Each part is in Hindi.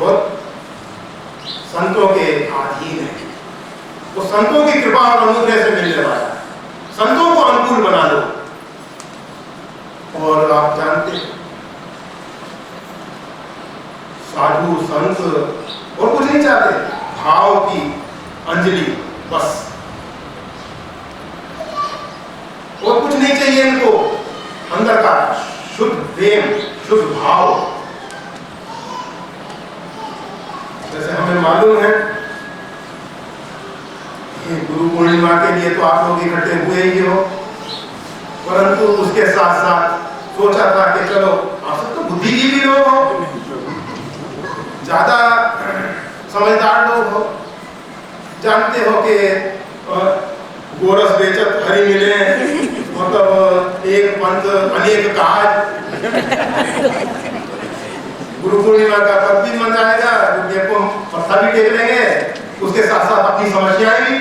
बहुत संतों के अधीन है। वो संतों की कृपा और अनुग्रह से मिलने वाला है। संतों को अनुकूल बना लो। और आप जानते हैं साधु संत और कुछ नहीं चाहते, भाव की अंजलि बस, और कुछ नहीं चाहिए इनको। अंदर का शुद्ध प्रेम, शुद्ध भाव। जैसे हमें मालूम है कि गुरु पूर्णिमा के लिए तो आप लोग इकट्ठे हुए ही हो, परंतु उसके साथ साथ सोचा था कि चलो आप सब तो बुद्धिजीवी लोग हो, ज्यादा समझदार लोग हो, जानते हो कि गोरस बेचत हरी मिले, मतलब एक पंथ अनेक काज। गुरु पूर्णिमा का पर्व भी मनाएगा, गुरुदेव को मत्था भी टेक लेंगे, उसके साथ साथ अपनी समस्याएं भी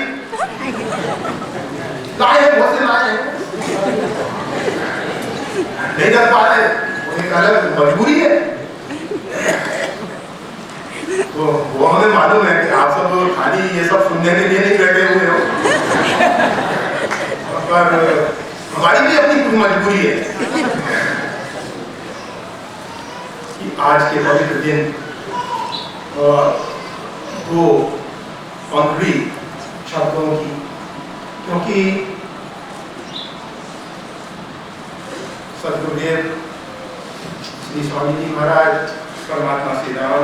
लाए हैं, बहुत से लाए हैं, नहीं कर पा रहे, वो एक अलग मजबूरी है। तो वो हमें मालूम है कि आप सब खाली ये सब सुनने के लिए नहीं बैठे हुए हो, पर हमारी भी अपनी कुछ मजबूरी है कि आज के पवित्र दिन दो पंखुड़ी शब्दों की, क्योंकि सदगुरुदेव श्री स्वामी जी महाराज परमात्मा श्री राम,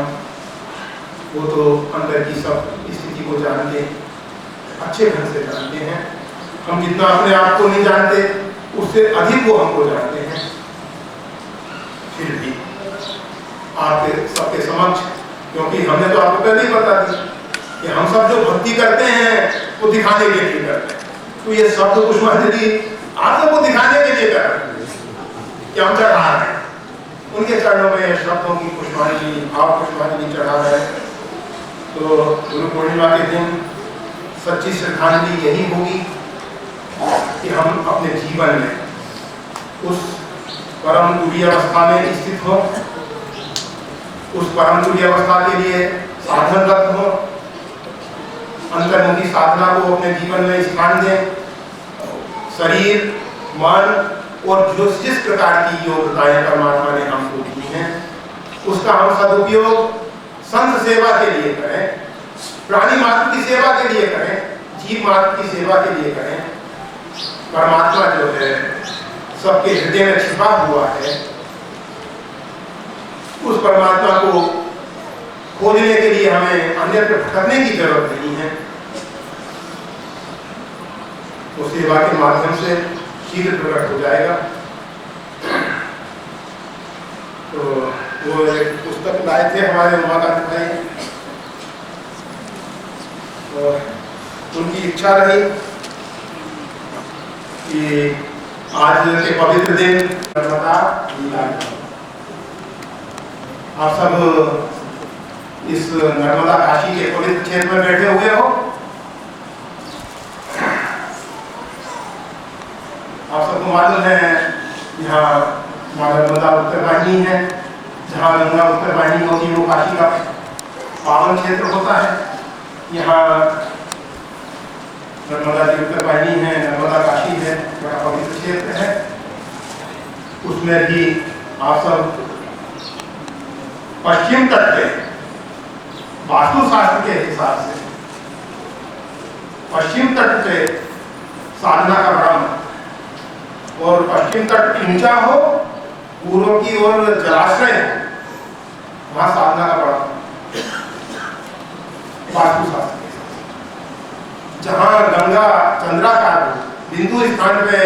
वो तो अंदर की सब स्थिति को जानते हैं, अच्छे ढंग से जानते हैं। हम जितना अपने आप को नहीं जानते उससे अधिक वो हमको जानते हैं। फिर भी आपके सबके समक्ष, क्योंकि हमने तो आपको पहले ही बता दी कि हम सब जो भक्ति करते हैं वो दिखाने के लिए करते हैं, तो ये शब्द पुष्पांजलि आप सबको दिखाने के लिए कर रहे हैं कि हम चढ़ा रहे हैं उनके चरणों में शब्दों की पुष्पांजलि, भाव पुष्पांजलि चढ़ा रहे हैं। तो गुरु पूर्णिमा के दिन सच्ची श्रद्धांजलि यही होगी कि हम अपने जीवन में उस परम तुरीय अवस्था में स्थित हो, उस परम तुरीय अवस्था के लिए साधनरत हो, अंतर्मुखी साधना को अपने जीवन में स्थान दें। शरीर, मन और जो जिस प्रकार की योग्यताएं परमात्मा ने हमको दी हैं उसका हम सदुपयोग संत सेवा के लिए करें, प्राणी मात्र की सेवा के लिए करें, जीव मात्र की सेवा के लिए करें। परमात्मा जो है सबके हृदय में छिपा हुआ है, उस परमात्मा को खोजने के लिए हमें अन्यत्र भटकने की जरूरत नहीं है। तो सेवा के माध्यम से शीघ्र प्रकट हो जाएगा। तो वो एक पुस्तक लाए थे हमारे उमाकांत भाई, तो उनकी इच्छा रही कि आज के पवित्र दिन नर्मदा लीला, आप सब इस नर्मदा काशी के पवित्र क्षेत्र में बैठे हुए हो। आप सबको मालूम है यहाँ नर्मदा उत्तर वाहिनी है, जहाँ गंगा उत्तर वाहिनी होती है वो काशी का पावन क्षेत्र होता है। यहाँ नर्मदा की उत्तर वाहिनी है, नर्मदा काशी है, बड़ा पवित्र क्षेत्र है। उसमें भी आप सब पश्चिम तट पे वास्तुशास्त्र के हिसाब से पश्चिम तट पे साधना का क्रम, और पश्चिम तट ऊंचा हो, पूर्व की ओर जलाशय हो, वहां साधना का बड़ा वास्तुशास्त्र के हिसाब से। जहां गंगा चंद्राकार बिंदु स्थान पे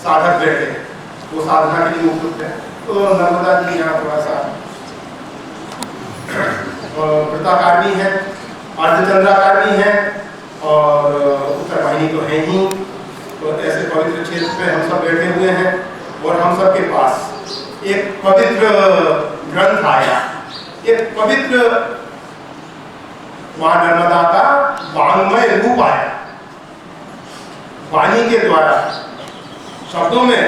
साधक बैठे वो साधना के लिए उपयुक्त है। तो नर्मदा जी यहाँ थोड़ा सा वृत्ताकार भी है, अर्धचंद्राकार भी है, और उत्तर वाहिनी तो है ही। तो ऐसे पवित्र क्षेत्र पे हम सब बैठे हुए हैं, और हम सब के पास एक पवित्र ग्रंथ आया, एक पवित्र वहां नर्मदा का वांग्मय रूप आया, वाणी के द्वारा शब्दों में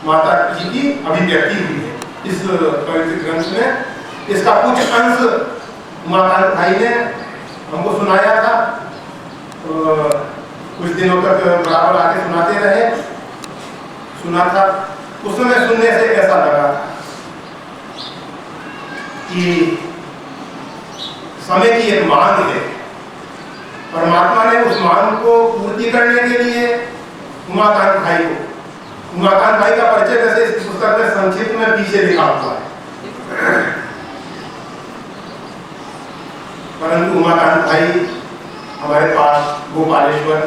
माता जी की अभिव्यक्ति हुई है इस पवित्र ग्रंथ में। इसका कुछ अंश उमाकांत भाई ने हमको सुनाया था, कुछ दिनों तक बराबर आके सुनाते रहे, सुना था। उस समय सुनने से ऐसा लगा कि समय की एक मांग है, परमात्मा ने उस मांग को पूर्ति करने के लिए उमाकांत भाई का परिचय वैसे इस पुस्तक में संक्षिप्त में पीछे लिखा हुआ है, परंतु उमाकांत भाई हमारे पास गोपालेश्वर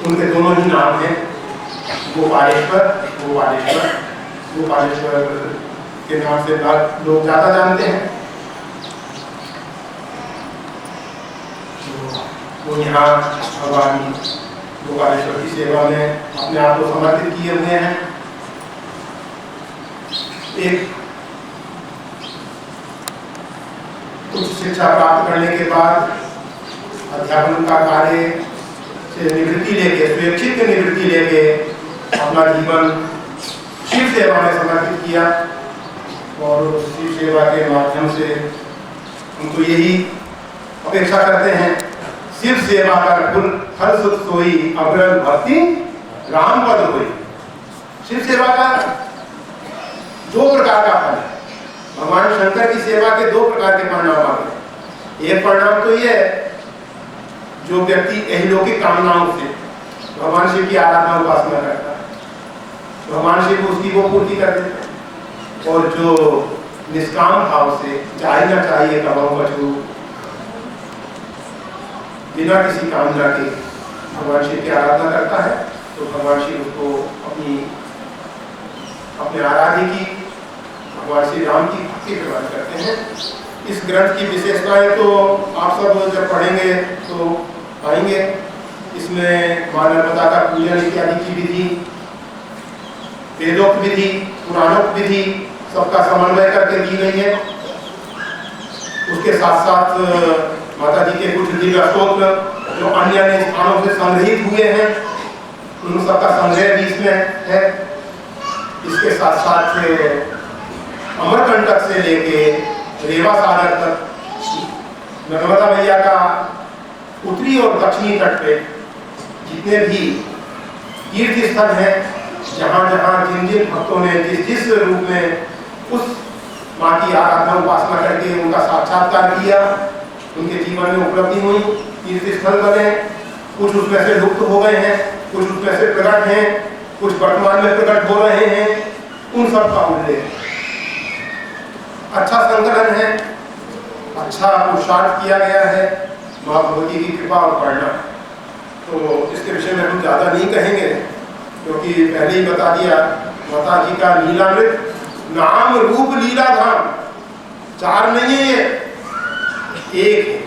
उनके दोनों ही नाम हैं, गोपालेश्वर के नाम से लोग ज्यादा जानते हैं। वो यहाँ भगवान गोपालेश्वर की सेवा में अपने आप को समर्पित किए हुए हैं। एक उच्च शिक्षा प्राप्त करने के बाद अध्यापन का कार्य से निवृत्ति लेके, स्वेच्छित निवृत्ति लेके अपना जीवन शिव सेवा में समर्पित किया, और शिव सेवा के माध्यम से उनको यही अपेक्षा करते हैं, शिव सेवा कर फल फल सुख सोई, अग्रल भक्ति राम पद होई। शिव सेवा का दो प्रकार का फल है, भगवान शंकर की सेवा के दो प्रकार के परिणाम आते हैं। एक परिणाम तो यह है, जो व्यक्ति अहिलौकिक कामनाओं से भगवान शिव की आराधना उपासना करता है, भगवान शिव उसकी वो पूर्ति कर देते हैं, और जो निष्काम भाव से चाहे ना चाहिए कमाऊ बचू, बिना किसी कामना के भगवान शिव की आराधना करता है, तो भगवान शिव उसको अपने आराध्य की, भगवान श्री राम की भक्ति प्रदान करते हैं। इस ग्रंथ की विशेषताएं तो आप सब जब पढ़ेंगे तो पाएंगे। इसमें मां नर्मदा का पूजन इत्यादि की विधि, वेदोक्त विधि, पुराणोक्त विधि सबका समन्वय करके दी गई है। उसके साथ साथ माता जी के कुछ दिव्य स्तोत्र जो अन्य स्थानों से संग्रहित हुए हैं, उन सबका संग्रह भी इसमें है। इसके साथ साथ अमरकंटक से लेके रेवा सागर तक नर्मदा मैया का उत्तरी और दक्षिणी तट पे जितने भी तीर्थ स्थल हैं, जहाँ जहाँ जिन जिन भक्तों ने जिस जिस रूप में उस माँ की आराधना उपासना करके उनका साक्षात्कार किया, उनके जीवन में उपलब्धि हुई, तीर्थ स्थल बने। कुछ उसमें से लुप्त हो गए हैं, कुछ उसमें से प्रकट हैं, कुछ वर्तमान में प्रकट हो रहे हैं, उन सब का उल्लेख, अच्छा संकलन है, अच्छा पुरुषार्थ किया गया है, माँ भगवती की कृपा और प्रेरणा। तो इसके विषय में हम ज़्यादा नहीं कहेंगे, क्योंकि पहले ही बता दिया, माता जी का लीलामृत नाम रूप लीला धाम, चार नहीं है ये, एक है।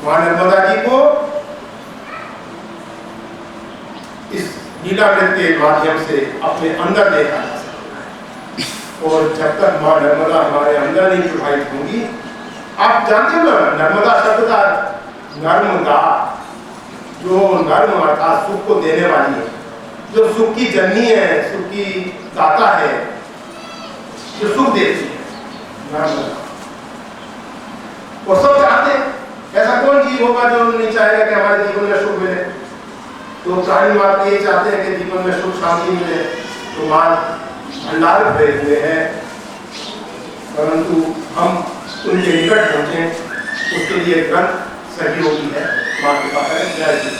माँ नर्मदा जी को इस लीलामृत के माध्यम से अपने अंदर देखा जा सकता है, और जब तक माँ नर्मदा हमारे अंदर नहीं प्रभावित होंगी। आप जानते हो ना, नर्मदा शब्द का नर्मदा, जो नर्म अर्थात सुख को देने वाली है, जो सुख की जननी है, सुख की दाता है, जो सुख देती है, नर्मदा। और सब चाहते हैं, ऐसा कौन जीव होगा जो नहीं चाहेगा कि हमारे जीवन में सुख मिले। तो प्राणी मात्र ये चाहते हैं कि जीवन में सुख शांति मिले, तो मां भंडार भरे हुए हैं, परंतु हम उनके निकट पहुंचे, उसके लिए ग्रंथ सहयोगी है। मां कृपा करें। जय श्री।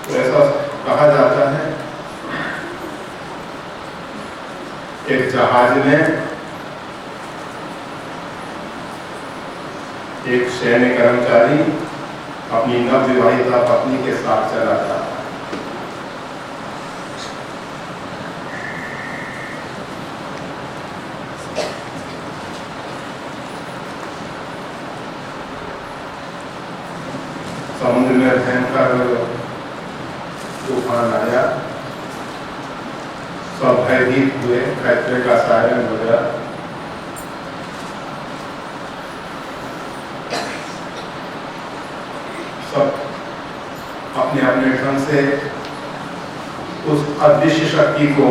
तो ऐसा कहा जाता है, एक जहाज में एक सैन्य कर्मचारी अपनी नवविवाहिता पत्नी के साथ चला था। समुद्र में भयंकर तूफान आया, सब भयभीत हुए, फैक्ट्री का सायरन बजा, सब अपने अपने ढंग से उस अदृश्य शक्ति को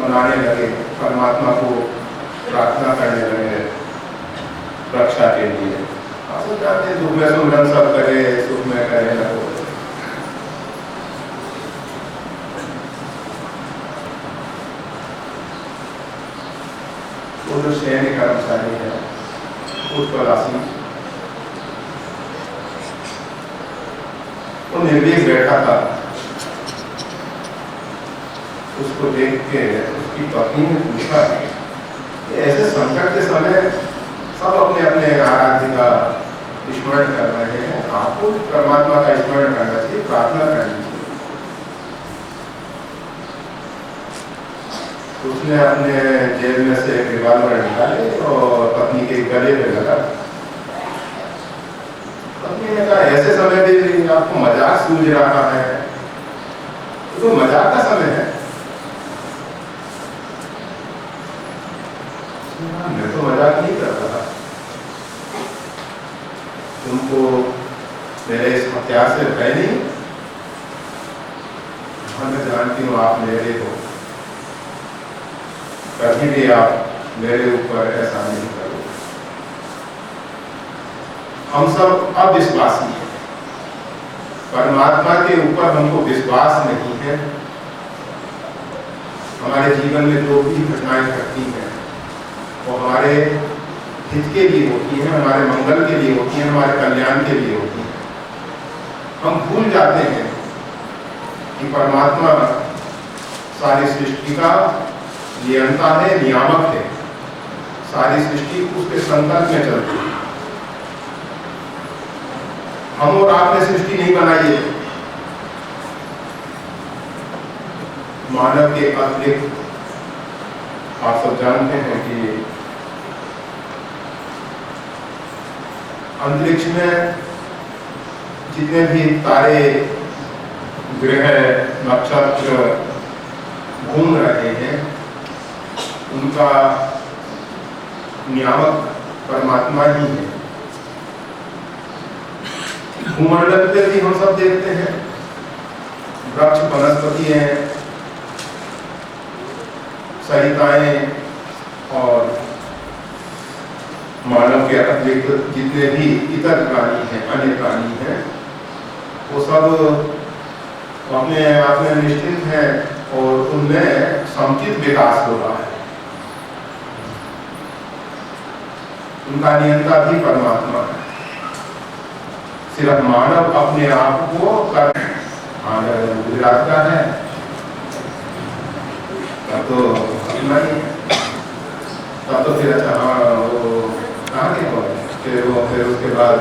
मनाने लगे, परमात्मा को प्रार्थना करने लगे रक्षा के लिए। आप सब जानते हैं, दुख में सुमरन सब करे, सुख में करे न हो। वो जो सैन्य कर्मचारी है उत्पलासी, वो निर्भीक बैठा था। उसको देख के उसकी पत्नी ने पूछा, ऐसे संकट के समय सब अपने अपने आराध्य का स्मरण कर रहे हैं, आपको परमात्मा का स्मरण करना चाहिए, प्रार्थना करनी चाहिए। उसने अपने जेब में से रिवॉल्वर निकाले और पत्नी के गले पे लगा। पत्नी ने कहा, ऐसे समय भी आपको मजाक सूझ रहा है, तो मजाक का समय है। मैं तो मजाक नहीं कर रहा, तुमको मेरे इस हथियार से भय नहीं? मैं जानती हूँ आप मेरे हो, कभी भी आप मेरे ऊपर ऐसा नहीं करो। हम सब अविश्वासी हैं, परमात्मा के ऊपर हमको विश्वास नहीं है। हमारे जीवन में जो भी घटनाएं घटती हैं वो हमारे हित के लिए होती हैं, हमारे मंगल के लिए होती हैं, हमारे कल्याण के लिए होती हैं। हम भूल जाते हैं कि परमात्मा सारी सृष्टि का नियंता है, नियामक है। सारी सृष्टि उसके संकल्प में चलती है। हम और आपने सृष्टि नहीं बनाई है, मानव के अतिरिक्त। आप सब जानते हैं कि अंतरिक्ष में जितने भी तारे, ग्रह, नक्षत्र घूम रहे हैं, उनका नियामक परमात्मा ही है। भूमंडल पे भी हम सब देखते हैं, वृक्ष, वनस्पति हैं, सरिताएं और मानव के अतिरिक्त जितने भी इतर प्राणी हैं, अन्य प्राणी हैं, वो सब अपने आप में निश्चित हैं और उनमें समुचित विकास हो रहा है। उनका नियंता भी परमात्मा है। सिर्फ मानव अपने आप को कर गुजरात का है, तब तो अपना ही है। तब तो फिर अच्छा, हाँ वो कहाँ के फिर उसके बाद